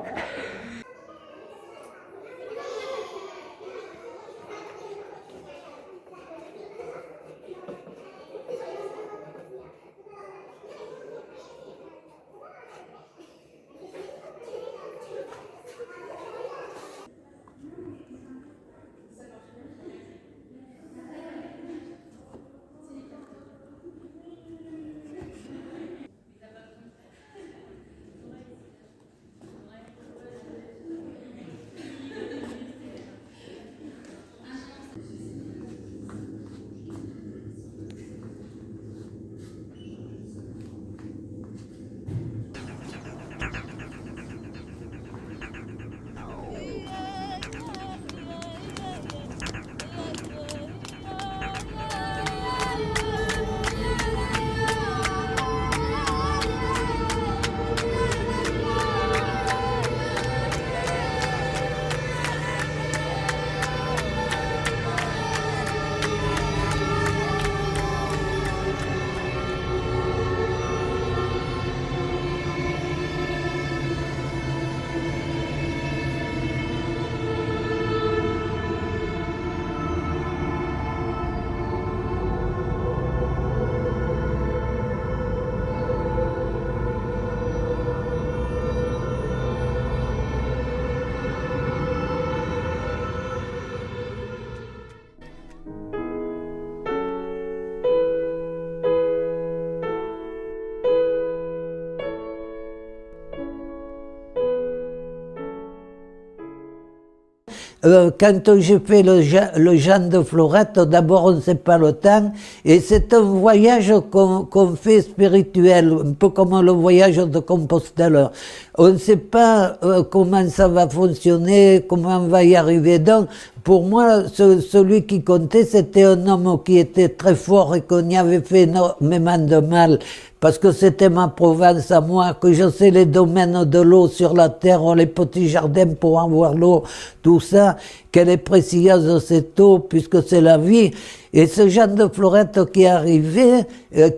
Quand j'ai fait le Jean de Florette, d'abord on ne sait pas le temps, et c'est un voyage qu'on fait spirituel, un peu comme le voyage de Compostelle. On ne sait pas comment ça va fonctionner, comment on va y arriver. Donc, pour moi, celui qui comptait, c'était un homme qui était très fort et qu'on y avait fait énormément de mal, parce que c'était ma Provence à moi, que je sais les domaines de l'eau sur la terre, les petits jardins pour avoir l'eau, tout ça, qu'elle est précieuse cette eau, puisque c'est la vie. Et ce Jean de Florette qui est arrivé,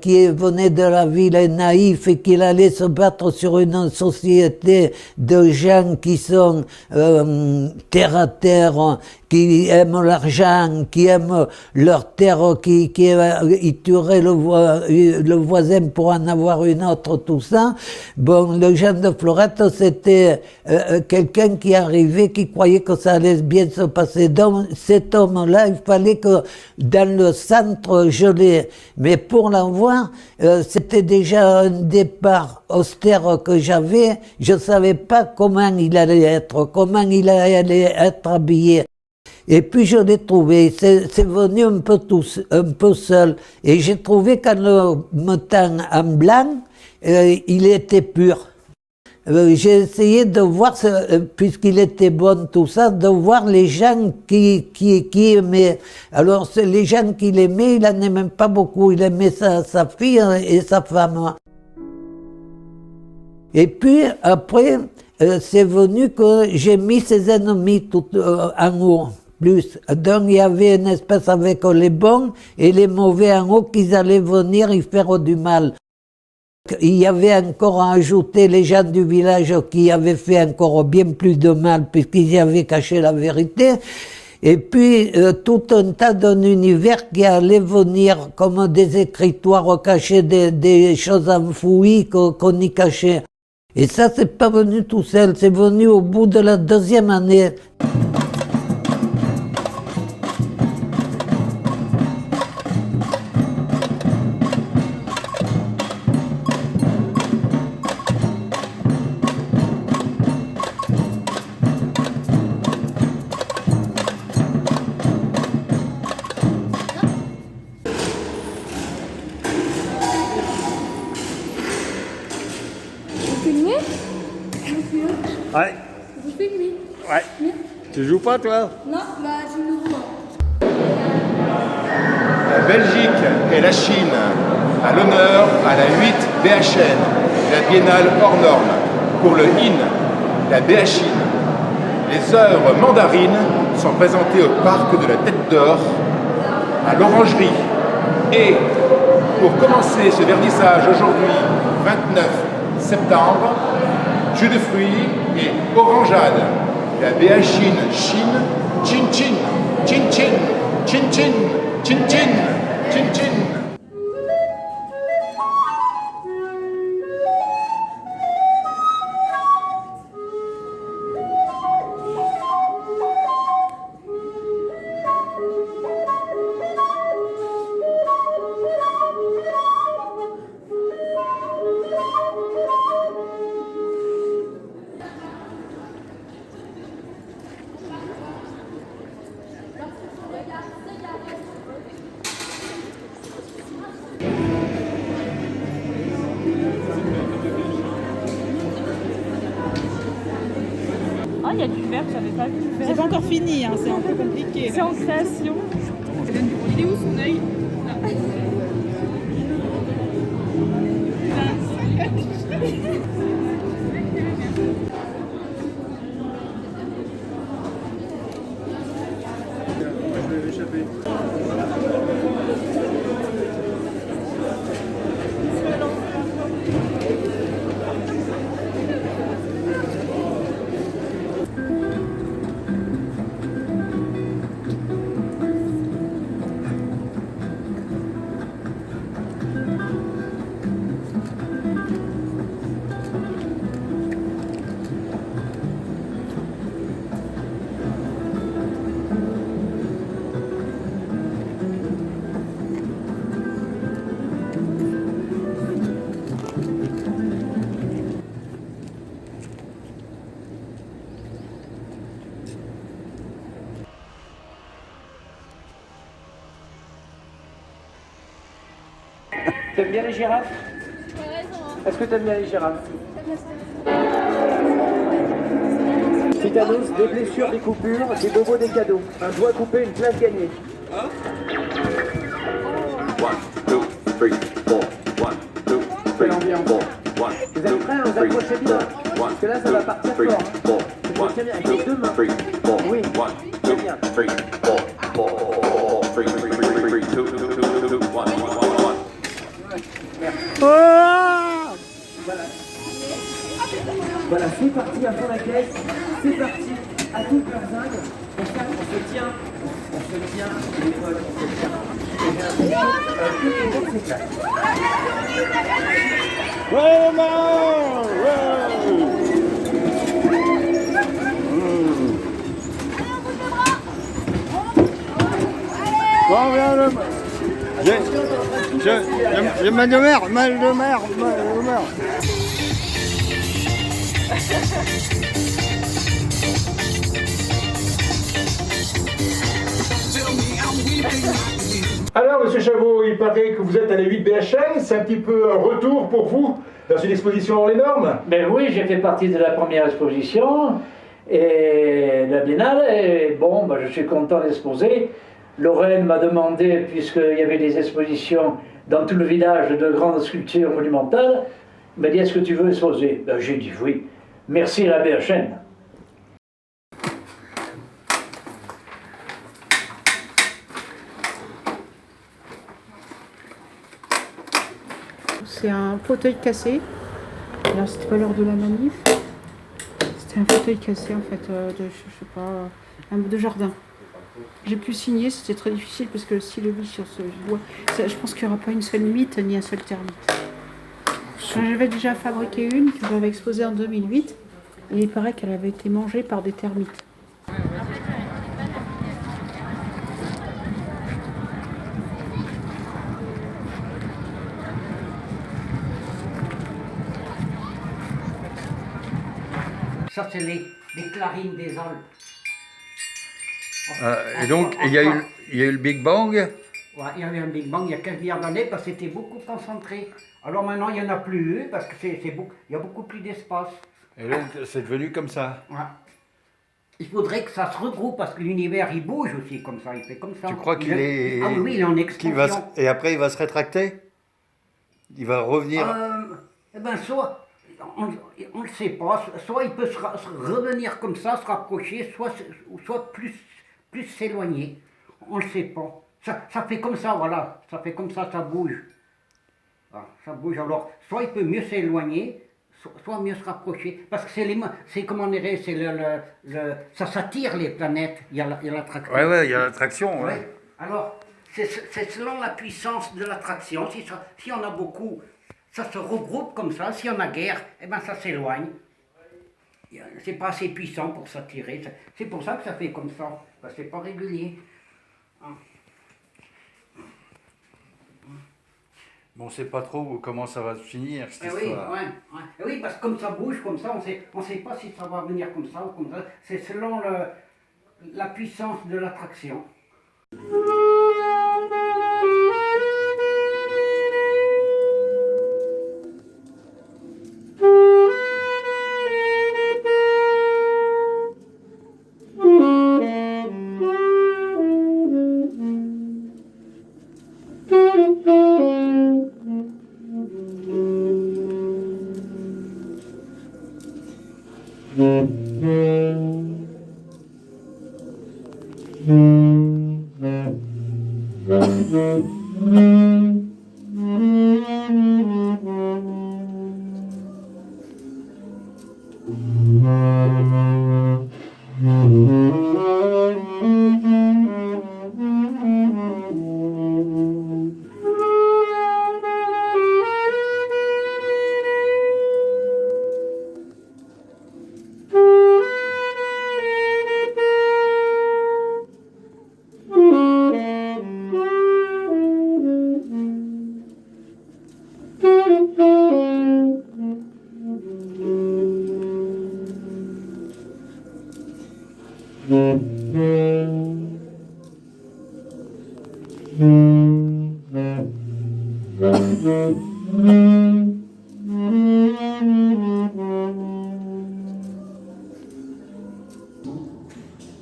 qui venait de la ville naïf et qu'il allait se battre sur une société de gens qui sont terre à terre, qui aiment l'argent, qui aiment leur terre, qui tueraient le voisin pour en avoir une autre, tout ça. Bon, le Jean de Florette, c'était quelqu'un qui arrivait, qui croyait que ça allait bien se passer. Donc, cet homme-là, il fallait que dans le centre, je l'ai. Mais pour l'avoir, c'était déjà un départ austère que j'avais. Je savais pas comment il allait être, comment il allait être habillé. Et puis je l'ai trouvé, c'est venu un peu seul. Et j'ai trouvé qu'en le mettant en blanc, il était pur. J'ai essayé de voir, puisqu'il était bon tout ça, de voir les gens qui aimaient. Alors les gens qu'il aimait, il n'en aimait pas beaucoup. Il aimait sa fille et sa femme. Et puis après, c'est venu que j'ai mis ses ennemis tout en haut. Plus. Donc il y avait une espèce avec les bons et les mauvais en haut qu'ils allaient venir y faire du mal. Il y avait encore à ajouter les gens du village qui avaient fait encore bien plus de mal puisqu'ils y avaient caché la vérité. Et puis tout un tas d'un univers qui allait venir comme des écritoires cachés, des choses enfouies qu'on y cachait. Et ça, c'est pas venu tout seul, c'est venu au bout de la 2e année. Ouais. Vous filmez? Ouais. Bien. Tu joues pas, toi? Non, bah je le vois. La Belgique et la Chine à l'honneur à la 8 BHN, la biennale hors norme, pour le IN, la baie à Chine. Les œuvres mandarines sont présentées au parc de la Tête d'Or, à l'Orangerie. Et pour commencer ce vernissage aujourd'hui, 29 septembre, jus de fruits et orangeade. La baie à Chine, Chine, Chin Chin, Chin Chin, Chin Chin, Chin Chin, Chin Chin. Ah, il y a du verre, j'avais pas vu. C'est pas encore fini, hein, c'est un peu compliqué. C'est en création. Il est où son œil? T'aimes bien les girafes? Est-ce que t'aimes bien les girafes? Titanos, des blessures, des coupures, des bobos, des cadeaux. Un doigt coupé, une place gagnée. Hein? 1, 2, 3, 4. 1, 2, 3, 4. Vous êtes prêts? Vous accrochez bien. Parce que là, ça va partir fort. Hein. Tiens bien, avec les deux mains. Oui, tiens bien. Voilà, c'est parti à fond la caisse, c'est parti à toute leur zingue. On se tient, l'épaule, on se tient. Et j'ai l'impression que tout le monde s'éclate. Ouais, maman, Bon, viens le... J'ai mal de mer. Alors, monsieur Chavot, il paraît que vous êtes à la 8 BHN, c'est un petit peu un retour pour vous dans une exposition hors les normes? Ben oui, j'ai fait partie de la première exposition et de la Biennale, et bon, ben, je suis content d'exposer. Lorraine m'a demandé, puisqu'il y avait des expositions dans tout le village de grandes sculptures monumentales, il m'a dit, est-ce que tu veux exposer? Ben, j'ai dit oui. Merci à la BHN. C'est un fauteuil cassé. Alors c'était pas l'heure de la manif. C'était un fauteuil cassé en fait, je sais pas, de jardin. J'ai pu signer, c'était très difficile parce que si le lit sur ce bois, je pense qu'il n'y aura pas une seule mite ni un seul termite. J'avais déjà fabriqué une que j'avais exposée en 2008 et il paraît qu'elle avait été mangée par des termites. Ça, c'est les clarines des Alpes. Et donc, il y a eu le Big Bang? Ouais, il y a eu un Big Bang il y a 15 milliards d'années parce que c'était beaucoup concentré. Alors maintenant, il n'y en a plus parce qu'il y a beaucoup plus d'espace. Et donc, c'est devenu comme ça? Ouais. Il faudrait que ça se regroupe parce que l'univers, il bouge aussi comme ça, il fait comme ça. Tu crois qu'il est... Ah oui, il est en expansion. Et après, il va se rétracter? Il va revenir... Eh ben, soit... on ne sait pas. Soit il peut revenir comme ça, se rapprocher, soit plus s'éloigner. On ne sait pas. Ça fait comme ça, voilà. Ça fait comme ça bouge. Voilà, ça bouge. Alors, soit il peut mieux s'éloigner, soit mieux se rapprocher. Parce que c'est comment on dirait, ça s'attire les planètes. Il y a l'attraction. Ouais, il y a l'attraction. Ouais. Alors, c'est selon la puissance de l'attraction. Si on a beaucoup, ça se regroupe comme ça. Si on a guerre, eh ben ça s'éloigne. C'est pas assez puissant pour s'attirer. C'est pour ça que ça fait comme ça. Parce que c'est pas régulier. Hein. Bon, on ne sait pas trop comment ça va se finir, cette histoire. Oui, parce que comme ça bouge, comme ça, on sait pas si ça va venir comme ça ou comme ça. C'est selon la puissance de l'attraction.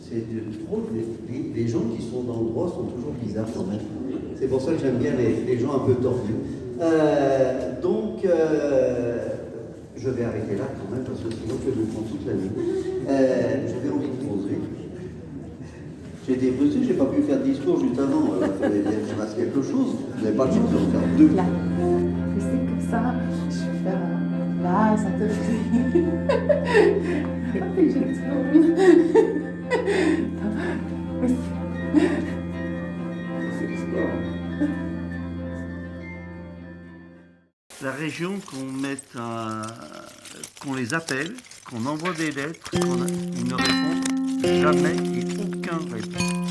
C'est drôle, les gens qui sont dans le droit sont toujours bizarres quand même. C'est pour ça que j'aime bien les gens un peu tordus. Je vais arrêter là quand même, parce que sinon je vais nous prendre toute la nuit. J'avais envie de poser. J'ai été frustré, j'ai pas pu faire de discours juste avant. Il fallait bien que je fasse quelque chose. Vous n'avez pas de chance d'en faire deux. Là, je sais que ça, je vais faire là, ça te fait. J'ai trop envie. La région qu'on les appelle, qu'on envoie des lettres, qu'on a une réponse, jamais et aucun réponse.